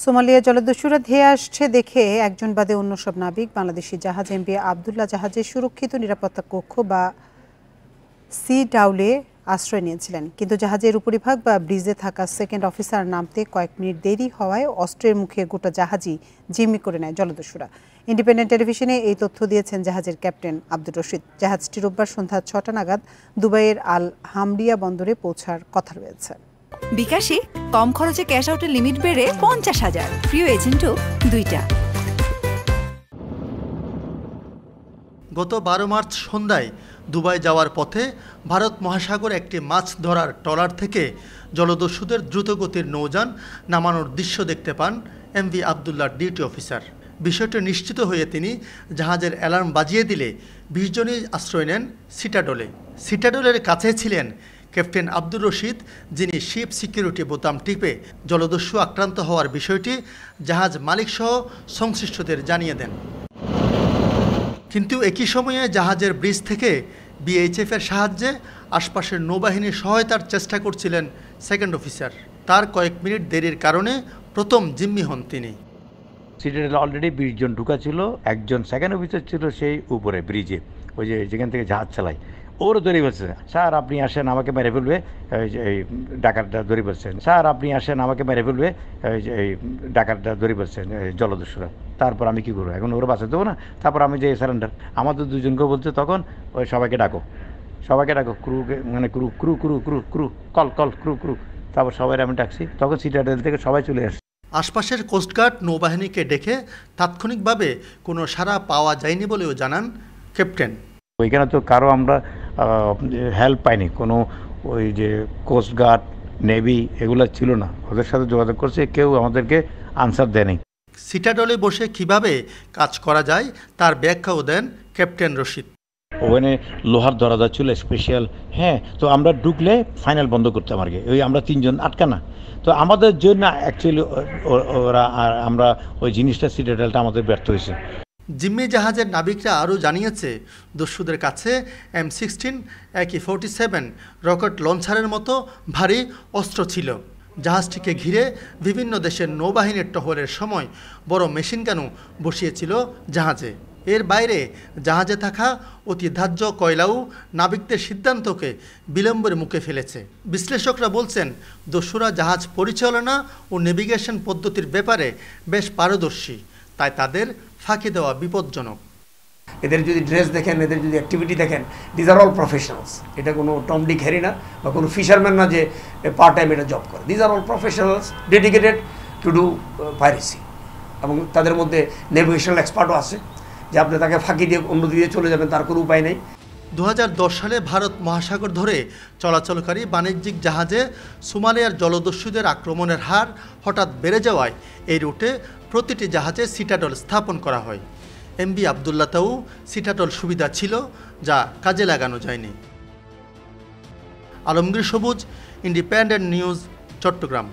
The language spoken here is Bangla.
সোমালিয়া জলদস্যুরা ধেয়ে আসছে দেখে একজন বাদে অন্য সব নাবিক বাংলাদেশি জাহাজ এমভি আবদুল্লাহ জাহাজের সুরক্ষিত নিরাপত্তা কক্ষ বা সি ডাউলে আশ্রয় নিয়েছিলেন, কিন্তু জাহাজের উপরিভাগ বা ব্রিজে থাকা সেকেন্ড অফিসার নামতে কয়েক মিনিট দেরি হওয়ায় অস্ত্রের মুখে গোটা জাহাজই জিম্মি করে নেয় জলদস্যুরা। ইন্ডিপেন্ডেন্ট টেলিভিশনে এই তথ্য দিয়েছেন জাহাজের ক্যাপ্টেন আব্দুর রশিদ। জাহাজটি রোববার সন্ধ্যা ৬টা নাগাদ দুবাইয়ের আল হামরিয়া বন্দরে পৌঁছার কথা রয়েছে। বিকাশে কম খরচে ক্যাশ আউটের লিমিট বেড়ে ৫০,০০০, প্রিয় এজেন্টও ২টা। গত ১২ মার্চ সন্ধ্যায় দুবাই যাওয়ার পথে ভারত মহাসাগর একটি মাছ ধরার ট্রলার থেকে জলদস্যুদের দ্রুতগতির নৌযান নামানোর দৃশ্য দেখতে পান এমভি আবদুল্লাহ ডিউটি অফিসার। বিষয়টি নিশ্চিত হয়ে তিনি জাহাজের অ্যালার্ম বাজিয়ে দিলে ২০ জনই আশ্রয় নেন সিটাডলে। সিটাডলের কাছে ছিলেন ক্যাপ্টেন আব্দুর রশিদ, যিনি শিপ সিকিউরিটি বোতাম টিপে জলদস্যু আক্রান্ত হওয়ার বিষয়টি জাহাজ মালিকসহ সংশ্লিষ্টদের জানিয়ে দেন। কিন্তু একই সময়ে জাহাজের ব্রিজ থেকে বিএইচএফের সাহায্যে আশপাশের নৌবাহিনীর সহায়তার চেষ্টা করছিলেন সেকেন্ড অফিসার। তার কয়েক মিনিট দেরির কারণে প্রথম জিম্মি হন তিনি। সিটাডেল অলরেডি ২০ জন ঢুকা ছিল, একজন সেকেন্ড অফিসার ছিল সেই উপরে ব্রিজে, ওই যেখান থেকে জাহাজ চালায়, ওরও ধরে বলছে, স্যার আপনি আসেন আমাকে মেরে ফেলবে, এই ডাকাতটা ধরে বলছেন, স্যার আপনি আসেন আমাকে মেরে ফেলবে, এই ডাকাতটা ধরে বলছেন জলদস্যুরা। তারপর আমি কী করবো, এখন ওরা বাঁচাতে দেবো না, তারপর আমি যে সারেন্ডার। আমাদের দুজনকে বলছে তখন ওই সবাইকে ডাকো ক্রুকে, মানে crew crew crew crew crew call call crew crew, তারপর সবাই আমি ডাকছি, তখন সিটাডেল থেকে সবাই চলে আসছে। আশপাশের কোস্টগার্ড নৌবাহিনীকে ডেকে তাৎক্ষণিকভাবে কোনো সাড়া পাওয়া যায়নি বলেও জানান ক্যাপ্টেন। ওইখানে তো কারো আমরা হেল্প পাইনি, কোনো ওই যে কোস্টগার্ড নেভি এগুলো ছিল না, ওদের সাথে যোগাযোগ করছে, কেউ আমাদেরকে আনসার দেয়নি। সিটাডলে বসে কিভাবে কাজ করা যায় তার ব্যাখ্যাও দেন ক্যাপ্টেন রশিদ। ওখানে লোহার দরজা ছিল স্পেশাল, হ্যাঁ, তো আমরা ঢুকলে ফাইনাল বন্ধ করতাম আর কি, ওই আমরা ৩ জন আটকানা, তো আমাদের জন্য অ্যাকচুয়ালি ওরা আর আমরা ওই জিনিসটা সিটাডেলটা আমাদের ব্যর্থ হয়েছে। জিম্মি জাহাজের নাবিকরা আরও জানিয়েছে দস্যুদের কাছে M16, AK-47 রকেট লঞ্চারের মতো ভারী অস্ত্র ছিল। জাহাজটিকে ঘিরে বিভিন্ন দেশের নৌবাহিনীর টহলের সময় বড় মেশিনগানও বসিয়েছিল জাহাজে। এর বাইরে জাহাজে থাকা অতি ধার্য কয়লাও নাবিকদের সিদ্ধান্তকে বিলম্বের মুখে ফেলেছে। বিশ্লেষকরা বলছেন, দস্যুরা জাহাজ পরিচালনা ও নেভিগেশন পদ্ধতির ব্যাপারে বেশ পারদর্শী, তাই তাদের ফাঁকি দেওয়া বিপজ্জনক। এদের যদি ড্রেস দেখেন, এদের যদি অ্যাক্টিভিটি দেখেন, দিজ আর অল প্রফেশনালস। এটা কোনো টম ডিক হ্যারি না, বা কোনো ফিশারম্যান না যে পার্ট টাইম এটা জব করে। These are all professionals dedicated to do piracy, এবং তাদের মধ্যে নেভিগেশনাল এক্সপার্টও আছে, যে আপনি তাকে ফাঁকি দিয়ে অন্য দিকে চলে যাবেন তার কোনো উপায় নেই। ২০১০ সালে ভারত মহাসাগর ধরে চলাচলকারী বাণিজ্যিক জাহাজে সোমালিয়ার জলদস্যুদের আক্রমণের হার হঠাৎ বেড়ে যাওয়ায় এই রুটে প্রতিটি জাহাজে সিটাডল স্থাপন করা হয়। এমভি আবদুল্লাহতেও সিটাডল সুবিধা ছিল, যা কাজে লাগানো যায়নি। আলমগীর সবুজ, ইন্ডিপেন্ডেন্ট নিউজ, চট্টগ্রাম।